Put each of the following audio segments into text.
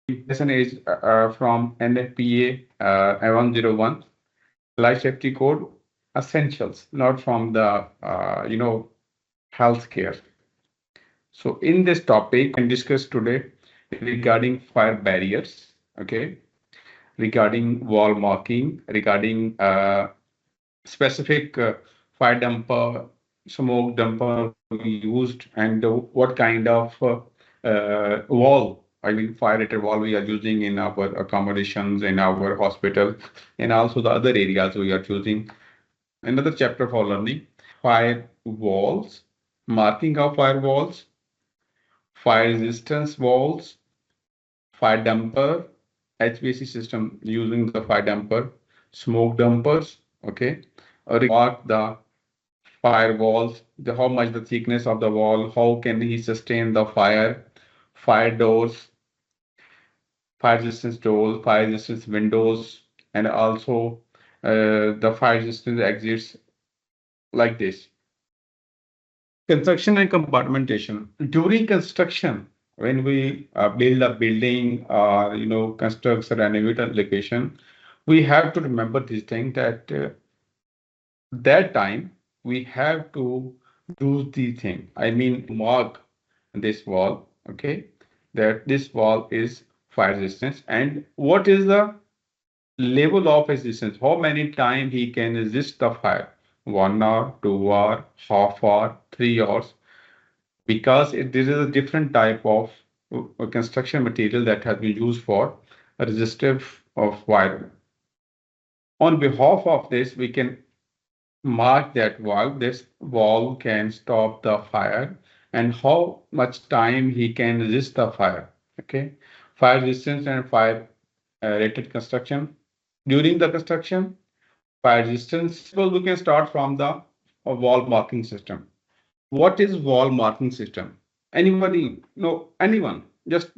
Lesson is from NFPA 101 Life Safety Code Essentials, not from the healthcare. So in this topic, we can discuss today regarding fire barriers, okay, regarding wall marking, regarding specific fire dumper, smoke dumper we used, and what kind of wall, I mean, fire rated wall we are using in our accommodations, in our hospital, and also the other areas we are choosing. Another chapter for learning fire walls, marking of fire walls, fire resistance walls, fire damper, HVAC system using the fire damper, smoke dumpers, okay, mark the fire walls, how much the thickness of the wall, how can he sustain the fire, fire doors, fire resistance doors, fire resistance windows, and also the fire resistance exits like this. Construction and compartmentation. During construction, when we build a building or construct or renovate a location, we have to remember this thing that that time we have to do the thing. I mean, mark this wall, okay, that this wall is fire resistance, and what is the level of resistance, how many times he can resist the fire, 1 hour, 2 hour, half hour, 3 hours, because this is a different type of construction material that has been used for resistive of fire. On behalf of this, we can mark that valve. This valve can stop the fire and how much time he can resist the fire. Okay, fire resistance and fire rated construction. During the construction, fire resistance, well, we can start from the wall marking system. What is wall marking system? Anybody? No, anyone? Just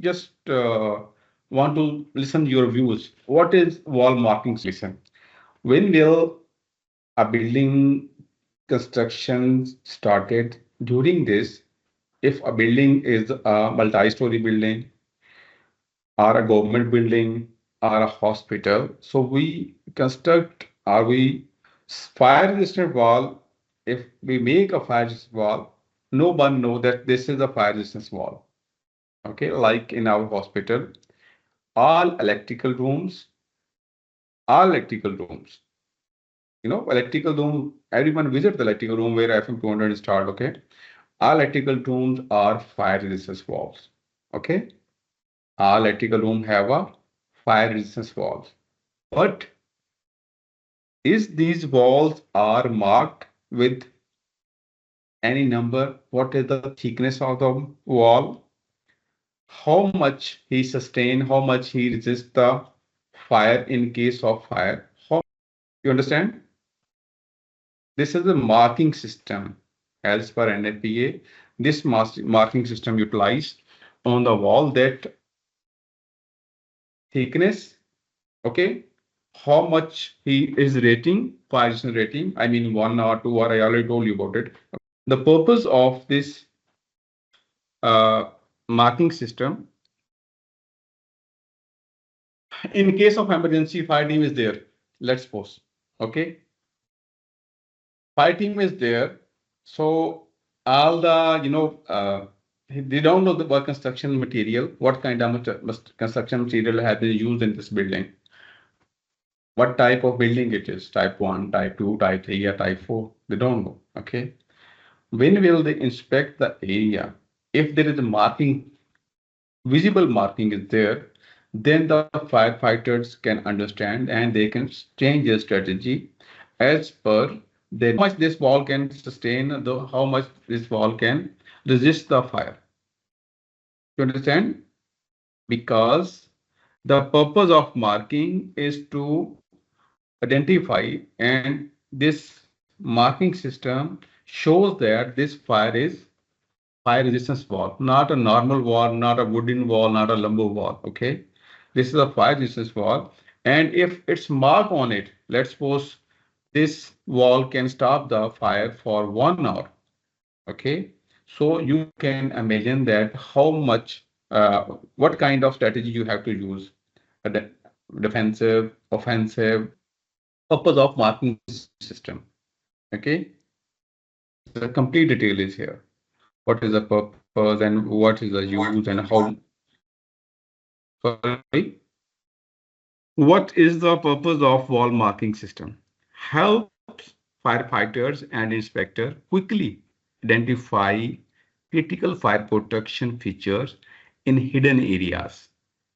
want to listen your views. What is wall marking system? When will a building construction started? During this, if a building is a multi-story building or a government building or a hospital, so we construct or we fire resistant wall. If we make a fire resistant wall, no one know that this is a fire resistance wall. Okay, like in our hospital, all electrical rooms, all electrical rooms, electrical room, everyone visit the electrical room where FM 200 is installed, okay? All electrical rooms are fire resistance walls, okay? All electrical room have a fire resistance walls. But is these walls are marked with any number? What is the thickness of the wall? How much he sustain, how much he resist the fire in case of fire? You understand? This is a marking system as per NFPA. This marking system utilized on the wall that thickness, okay, how much he is rating, fire resistance rating. I mean, 1 or 2 hour, I already told you about it. The purpose of this uh, marking system, in case of emergency, fire team is there. Let's suppose, okay, fire team is there. So all the they don't know the what construction material, what kind of construction material has been used in this building, what type of building it is, type 1, type 2, type 3, or type 4. They don't know. Okay. When will they inspect the area? If there is a marking, visible marking is there, then the firefighters can understand and they can change their strategy as per how much this wall can sustain, how much this wall can resist the fire. You understand? Because the purpose of marking is to identify, and this marking system shows that this fire is fire resistance wall, not a normal wall, not a wooden wall, not a lumber wall. Okay, this is a fire resistance wall, and if it's mark on it, let's suppose this wall can stop the fire for 1 hour. Okay, so you can imagine that how much what kind of strategy you have to use, a defensive, offensive, purpose of marking system. Okay, the complete detail is here. What is the purpose and what is the use and how? Sorry, what is the purpose of wall marking system? Helps firefighters and inspector quickly identify critical fire protection features in hidden areas.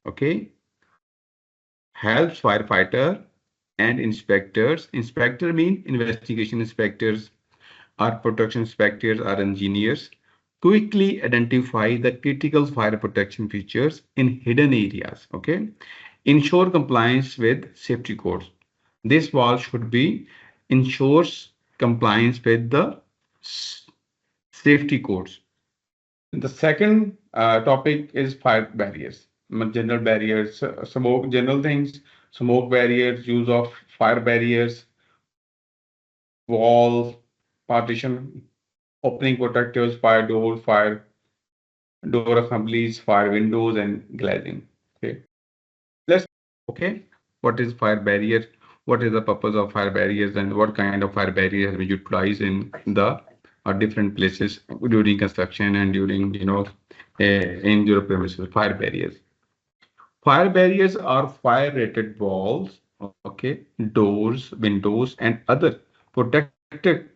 Okay, helps firefighter and inspectors. Inspector mean investigation inspectors or protection inspectors or engineers quickly identify the critical fire protection features in hidden areas. Okay, ensure compliance with safety codes. This wall should be ensures compliance with the safety codes. The second topic is fire barriers, general barriers, smoke, general things, smoke barriers, use of fire barriers, walls, partition, opening protectors, fire doors, fire door assemblies, fire windows, and glazing. Okay, let's okay. What is fire barrier? What is the purpose of fire barriers, and what kind of fire barrier has been utilized in the different places during construction and during in your premises? Fire barriers. Fire barriers are fire-rated walls, okay, doors, windows, and other protective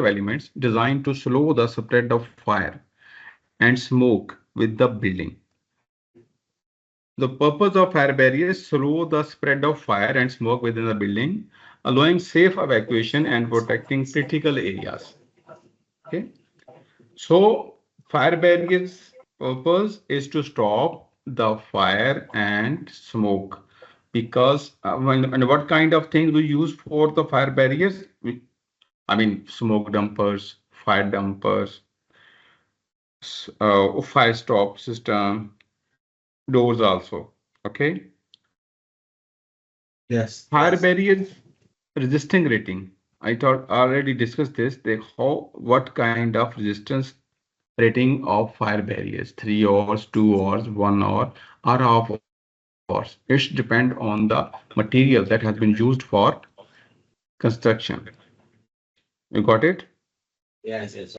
elements designed to slow the spread of fire and smoke with the building. The purpose of fire barriers slow the spread of fire and smoke within the building, allowing safe evacuation and protecting critical areas. Okay. So fire barriers purpose is to stop the fire and smoke because and what kind of things we use for the fire barriers? I mean smoke dumpers, fire dumpers, fire stop system, doors also. Okay. Yes, Fire yes. barriers resisting rating. I thought already discussed this. They how what kind of resistance rating of fire barriers, 3 hours, 2 hours, 1 hour, or half hours. It's depend on the material that has been used for construction. You got it? Yes, yes.